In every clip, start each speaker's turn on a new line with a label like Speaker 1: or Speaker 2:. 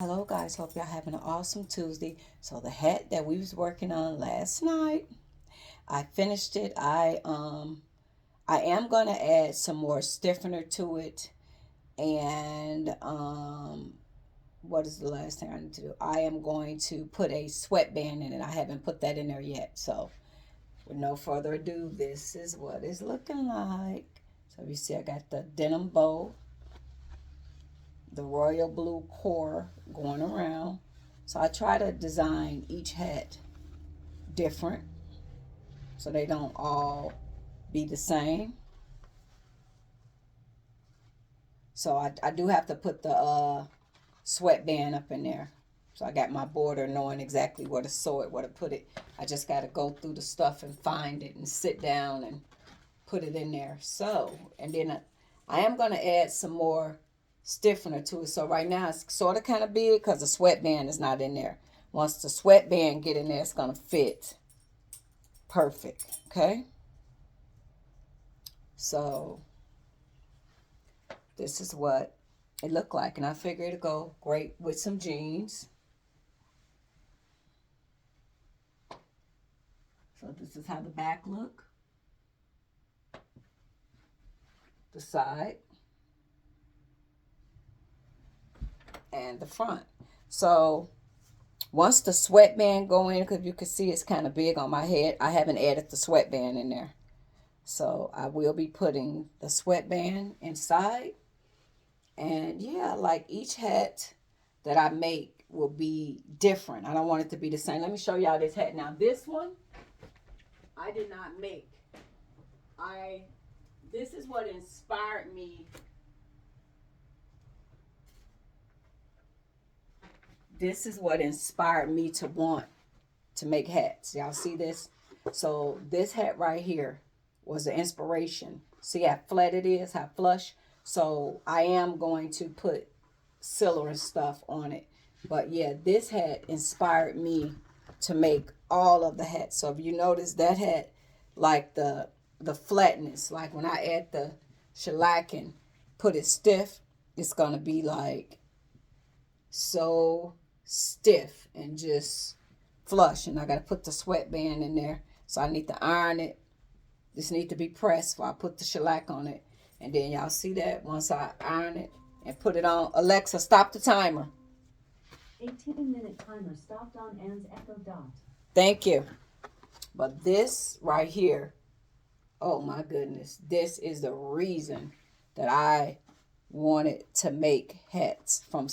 Speaker 1: Hello guys, hope y'all having an awesome Tuesday. So the hat that we was working on last night, I finished it. I am gonna add some more stiffener to it, and what is the last thing I need to do? I am going to put a sweatband in it. I haven't put that in there yet. So with no further ado, this is what it's looking like. So you see I got the denim bow, the royal blue core going around. So I try to design each hat different so they don't all be the same. So I do have to put the sweatband up in there. So I got my border knowing exactly where to sew it, where to put it. I just got to go through the stuff and find it and sit down and put it in there. So, and then I am going to add some more stiffener to it. So right now it's sort of kind of big because the sweatband is not in there. Once the sweatband get in there, it's going to fit perfect. Okay. So this is what it looked like. And I figured it'd go great with some jeans. So this is how the back look, the side, and the front. So once the sweatband go in, because you can see it's kind of big on my head, I haven't added the sweatband in there. So I will be putting the sweatband inside. And yeah, like each hat that I make will be different. I don't want it to be the same. Let me show y'all this hat. Now this one, I did not make. I This is what inspired me. This is what inspired me to want to make hats. Y'all see this? So this hat right here was the inspiration. See how flat it is, how flush? So I am going to put silver and stuff on it. But yeah, this hat inspired me to make all of the hats. So if you notice that hat, like the flatness, like when I add the shellac and put it stiff, it's gonna be like so stiff and just flush. And I gotta put the sweatband in there. So I need to iron it. This need to be pressed while I put the shellac on it. And then y'all see that once I iron it and put it on. Alexa, stop the timer. 18-minute timer stopped on Anne's Echo Dot. Thank you. But this right here, oh my goodness, this is the reason that I wanted to make hats from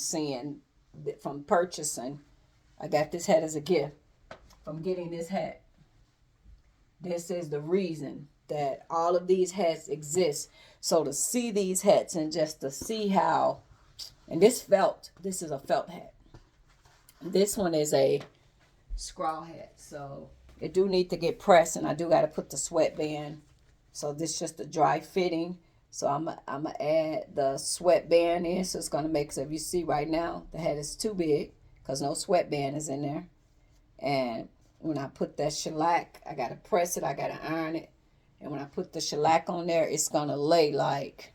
Speaker 1: purchasing. I got this hat as a gift from getting this hat. This is the reason that all of these hats exist. So to see these hats and just to see how, and this is a felt hat. This one is a scrawl hat. So it do need to get pressed, and I do got to put the sweatband. So this is just a dry fitting. So I'm going to add the sweatband in. So it's going to make, so if you see right now, the hat is too big because no sweatband is in there. And when I put that shellac, I got to press it. I got to iron it. And when I put the shellac on there, it's going to lay like,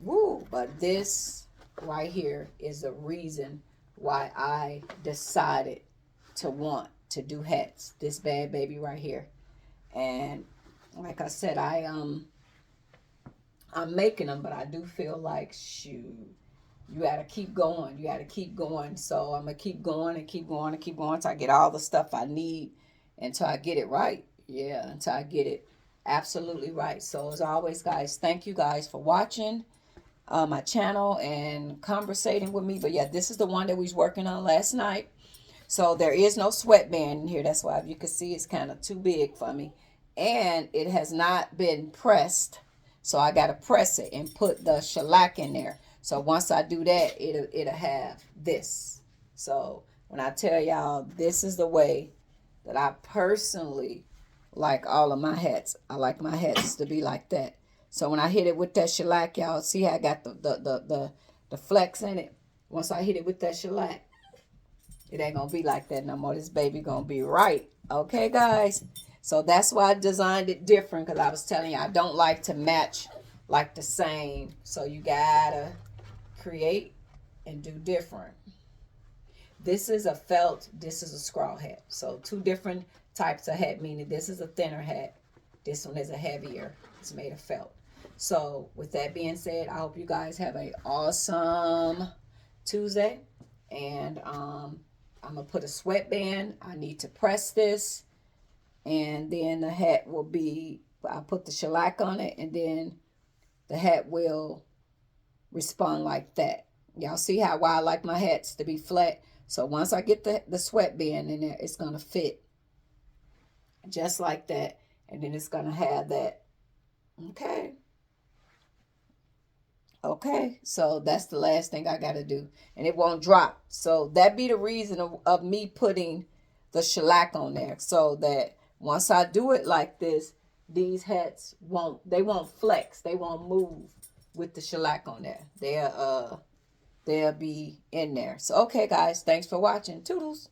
Speaker 1: woo. But this right here is the reason why I decided to want to do hats. This bad baby right here. And like I said, I'm making them, but I do feel like, shoot, you got to keep going. You got to keep going. So I'm going to keep going and keep going and keep going until I get all the stuff I need, until I get it right. Yeah, until I get it absolutely right. So as always, guys, thank you guys for watching my channel and conversating with me. But yeah, this is the one that we was working on last night. So there is no sweatband in here. That's why, if you can see, it's kind of too big for me. And it has not been pressed. So I got to press it and put the shellac in there. So once I do that, it'll have this. So when I tell y'all, this is the way that I personally like all of my hats. I like my hats to be like that. So when I hit it with that shellac, y'all see how I got the flex in it. Once I hit it with that shellac, it ain't gonna be like that no more. This baby gonna be right. Okay, guys. So that's why I designed it different, because I was telling you I don't like to match like the same. So you gotta create and do different. This is a felt, this is a straw hat. So two different types of hat, meaning this is a thinner hat. This one is a heavier. It's made of felt. So with that being said, I hope you guys have an awesome Tuesday. And I'm going to put a sweatband. I need to press this. And then the hat will be, I'll put the shellac on it. And then the hat will respond like that. Y'all see how why I like my hats to be flat? So once I get the sweatband in there, it's going to fit just like that. And then it's going to have that. Okay. Okay. So that's the last thing I got to do. And it won't drop. So that be the reason of me putting the shellac on there. So that once I do it like this, these hats won't flex. They won't move with the shellac on there. They'll be in there. So, okay, guys. Thanks for watching. Toodles.